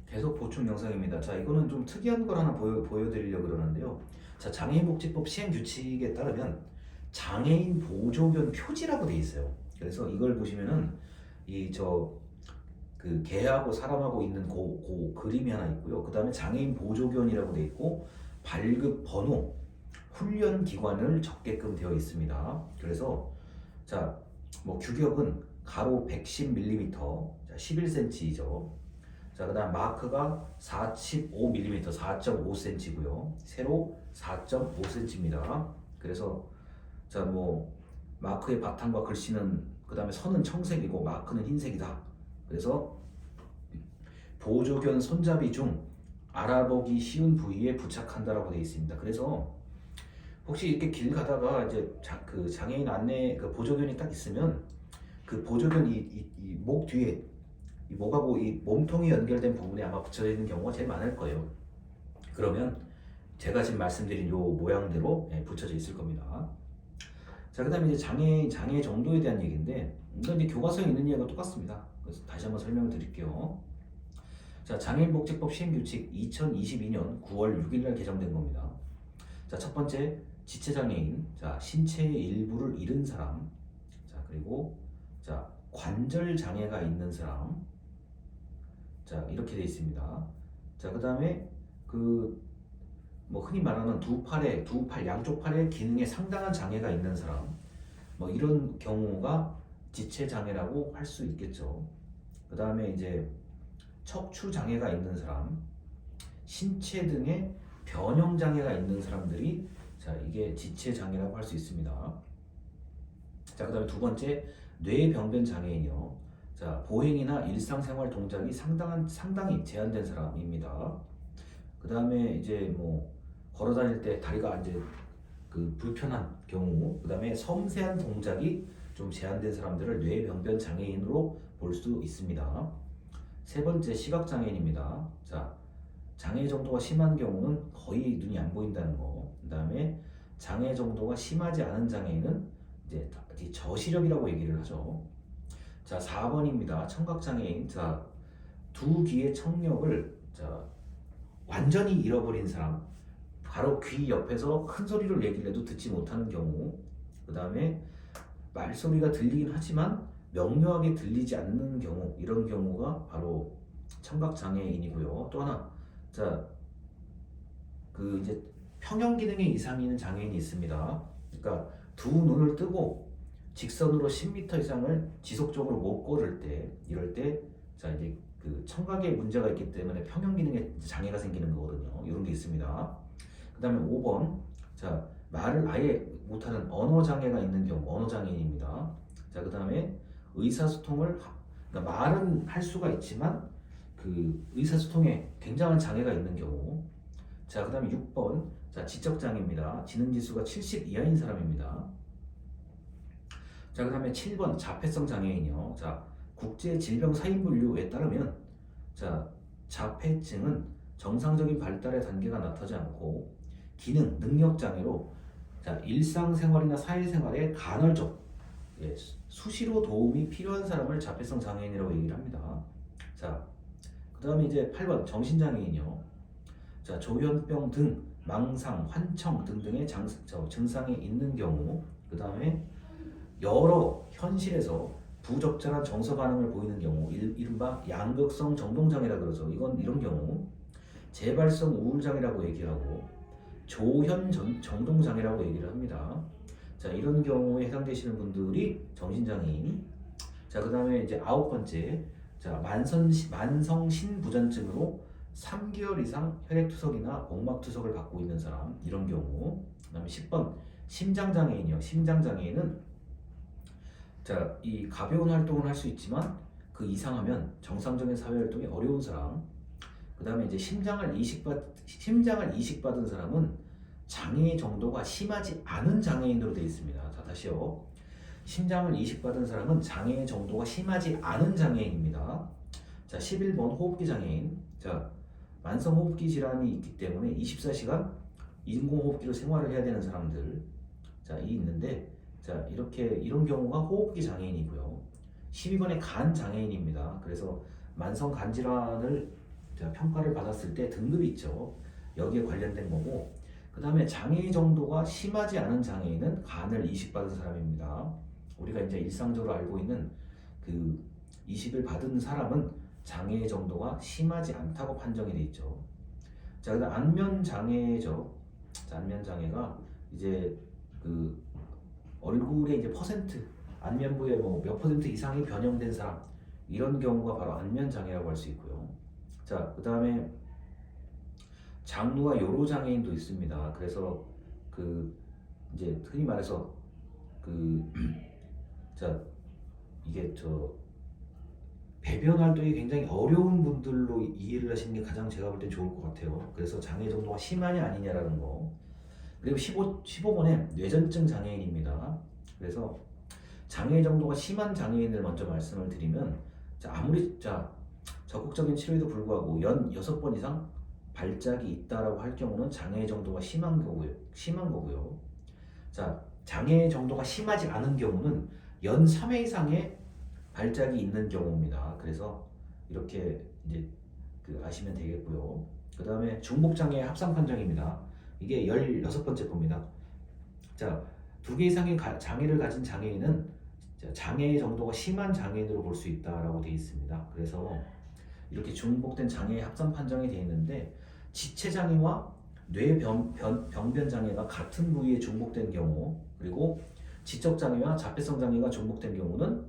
계속 보충 영상입니다. 자, 이거는 좀 특이한 걸 하나 보여드리려고 그러는데요. 자, 장애인복지법 시행 규칙에 따르면 장애인 보조견 표지라고 돼 있어요. 그래서 이걸 보시면은 그 개하고 사람하고 있는 그림이 하나 있고요. 그 다음에 장애인 보조견이라고 돼 있고 발급 번호, 훈련 기관을 적게끔 되어 있습니다. 그래서 자, 뭐 규격은 가로 110mm, 자, 11cm이죠. 자, 그다음 마크가 45mm, 4.5cm고요. 세로 4.5cm입니다. 그래서 자, 뭐 마크의 바탕과 글씨는 그다음에 선은 청색이고 마크는 흰색이다. 그래서 보조견 손잡이 중 알아보기 쉬운 부위에 부착한다라고 되어 있습니다. 그래서 혹시 이렇게 길 가다가 이제 그 장애인 안내 그 보조견이 딱 있으면 그 보조견 이 목 뒤에 이 목하고 이 몸통이 연결된 부분에 아마 붙여져 있는 경우가 제일 많을 거예요. 그러면 제가 지금 말씀드린 요 모양대로 붙여져 있을 겁니다. 자, 그다음에 이제 장애 정도에 대한 얘기인데 이건 이제 교과서에 있는 얘기가 똑같습니다. 그래서 다시 한번 설명을 드릴게요. 자, 장애인복지법 시행규칙 2022년 9월 6일 날 개정된 겁니다. 자, 첫 번째 지체장애인, 자, 신체의 일부를 잃은 사람, 자, 그리고 자, 관절 장애가 있는 사람, 자, 이렇게 돼 있습니다. 자, 그다음에 그 뭐 흔히 말하는 두 팔 양쪽 팔의 기능에 상당한 장애가 있는 사람, 뭐 이런 경우가 지체 장애라고 할 수 있겠죠. 그다음에 이제 척추 장애가 있는 사람, 신체 등의 변형 장애가 있는 사람들이 자, 이게 지체 장애라고 할 수 있습니다. 자, 그다음에 두 번째 뇌병변 장애인이요. 자, 보행이나 일상생활 동작이 상당히 제한된 사람입니다. 그다음에 이제 뭐 걸어 다닐 때 다리가 이제 그 불편한 경우, 그다음에 섬세한 동작이 좀 제한된 사람들을 뇌병변 장애인으로 볼 수 있습니다. 세 번째 시각 장애인입니다. 자, 장애 정도가 심한 경우는 거의 눈이 안 보인다는 거. 그다음에 장애 정도가 심하지 않은 장애인은 이제 저시력이라고 얘기를 하죠. 자, 4번입니다. 청각 장애인. 자, 두 귀의 청력을 자, 완전히 잃어버린 사람. 바로 귀 옆에서 큰 소리를 얘기를 해도 듣지 못하는 경우. 그다음에 말소리가 들리긴 하지만 명료하게 들리지 않는 경우. 이런 경우가 바로 청각 장애인이고요. 또 하나. 자, 그 이제 평형 기능에 이상이 있는 장애인이 있습니다. 그러니까 두 눈을 뜨고 직선으로 10m 이상을 지속적으로 못 걸을 때, 이럴 때, 자, 이제 그 청각에 문제가 있기 때문에 평형 기능에 장애가 생기는 거거든요. 이런 게 있습니다. 그 다음에 5번, 자, 말을 아예 못하는 언어 장애가 있는 경우, 언어 장애인입니다. 자, 그 다음에 의사소통을, 그러니까 말은 할 수가 있지만 그 의사소통에 굉장한 장애가 있는 경우. 자, 그 다음에 6번, 자, 지적장애입니다. 지능지수가 70 이하인 사람입니다. 자, 그 다음에 7번 자폐성 장애인이요. 자, 국제질병사인분류에 따르면 자, 자폐증은 정상적인 발달의 단계가 나타나지 않고 기능, 능력 장애로 자, 일상생활이나 사회생활에 간헐적 수시로 도움이 필요한 사람을 자폐성 장애인이라고 얘기를 합니다. 자, 그 다음에 이제 8번 정신장애인이요. 자, 조현병 등 망상, 환청 등등의 증상이 있는 경우, 그 다음에 여러 현실에서 부적절한 정서 반응을 보이는 경우, 이른바 양극성 정동장애라 그러죠. 이런 경우 재발성 우울장애라고 얘기하고 조현 정동장애라고 얘기를 합니다. 자, 이런 경우에 해당되시는 분들이 정신장애인. 자, 그 다음에 이제 9번째, 자, 만성 신부전증으로 3개월 이상 혈액투석이나 복막투석을 받고 있는 사람, 이런 경우. 그 다음에 10번 심장장애인이요. 심장장애인은 자, 이 가벼운 활동을 할 수 있지만 그 이상하면 정상적인 사회활동이 어려운 사람. 그 다음에 이제 심장을 이식받은 사람은 장애 정도가 심하지 않은 장애인으로 되어 있습니다. 자, 다시요. 심장을 이식받은 사람은 장애 정도가 심하지 않은 장애인입니다. 자, 11번 호흡기 장애인. 자, 만성 호흡기 질환이 있기 때문에 24시간 인공호흡기로 생활을 해야 되는 사람들. 자, 이 있는데 자, 이런 경우가 호흡기 장애인이고요. 12번의 간 장애인입니다. 그래서 만성 간 질환을 자, 평가를 받았을 때 등급이 있죠. 여기에 관련된 거고, 그 다음에 장애 정도가 심하지 않은 장애인은 간을 이식받은 사람입니다. 우리가 이제 일상적으로 알고 있는 그 이식을 받은 사람은 장애 정도가 심하지 않다고 판정이 돼 있죠. 자, 그다음 안면 장애죠. 자, 안면 장애가 이제 그 얼굴의 이제 퍼센트, 안면부에 뭐 몇 퍼센트 이상이 변형된 사람, 이런 경우가 바로 안면 장애라고 할 수 있고요. 자, 그다음에 장루와 요로 장애인도 있습니다. 그래서 그 이제 흔히 말해서 그 자, 이게 배변 활동이 굉장히 어려운 분들로 이해를 하시는 게 가장 제가 볼 때 좋을 것 같아요. 그래서 장애 정도가 심하냐 아니냐라는 거. 그리고 15번에 뇌전증 장애인입니다. 그래서 장애 정도가 심한 장애인을 먼저 말씀을 드리면, 아무리 적극적인 치료에도 불구하고 연 6번 이상 발작이 있다라고 할 경우는 장애 정도가 심한 거고요. 자, 장애 정도가 심하지 않은 경우는 연 3회 이상의 발작이 있는 경우입니다. 그래서 이렇게 이제 아시면 되겠고요. 그 다음에 중복장애 합산 판정입니다. 이게 16번째 겁니다. 자, 2개 이상의 장애를 가진 장애인은 장애 정도가 심한 장애인으로 볼 수 있다라고 되어 있습니다. 그래서 이렇게 중복된 장애 합산 판정이 되어 있는데, 지체 장애와 병변 장애가 같은 부위에 중복된 경우, 그리고 지적 장애와 자폐성 장애가 중복된 경우는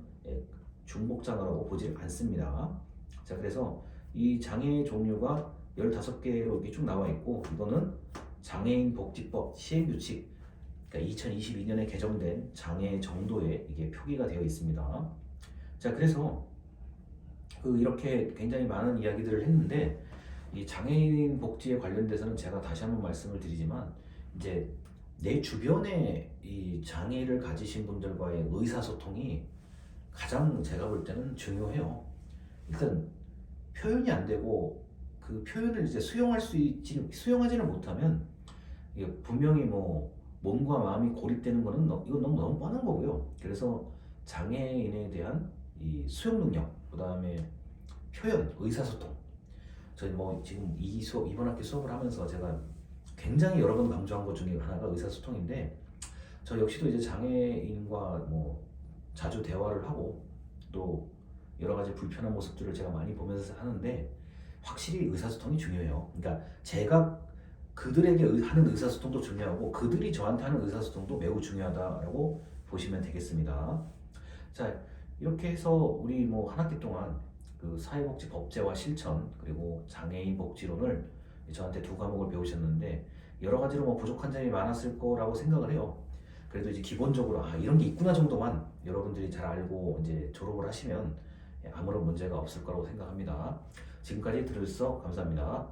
중복 장애라고 보지 않습니다. 자, 그래서 이 장애 종류가 15개로 이렇게 쭉 나와 있고, 이거는 장애인 복지법 시행규칙, 그러니까 2022년에 개정된 장애 정도에 이게 표기가 되어 있습니다. 자, 그래서 이렇게 굉장히 많은 이야기들을 했는데, 이 장애인 복지에 관련돼서는 제가 다시 한번 말씀을 드리지만, 이제 내 주변에 이 장애를 가지신 분들과의 의사소통이 가장 제가 볼 때는 중요해요. 일단 표현이 안 되고 그 표현을 이제 수용하지는 못하면, 이게 분명히 뭐 몸과 마음이 고립되는 거는 이건 너무 뻔한 거고요. 그래서 장애인에 대한 이 수용 능력, 그 다음에 표현, 의사소통. 저희 뭐 지금 이번 학기 수업을 하면서 제가 굉장히 여러 번 강조한 것 중에 하나가 의사소통인데, 저 역시도 이제 장애인과 뭐 자주 대화를 하고 또 여러 가지 불편한 모습들을 제가 많이 보면서 하는데, 확실히 의사소통이 중요해요. 그러니까 제가 그들에게 하는 의사소통도 중요하고 그들이 저한테 하는 의사소통도 매우 중요하다라고 보시면 되겠습니다. 자, 이렇게 해서 우리 뭐 한 학기 동안 그 사회복지 법제화 실천, 그리고 장애인 복지론을 저한테 2과목을 배우셨는데, 여러 가지로 뭐 부족한 점이 많았을 거라고 생각을 해요. 그래도 이제 기본적으로 이런 게 있구나 정도만 여러분들이 잘 알고 이제 졸업을 하시면 아무런 문제가 없을 거라고 생각합니다. 지금까지 들어주셔서 감사합니다.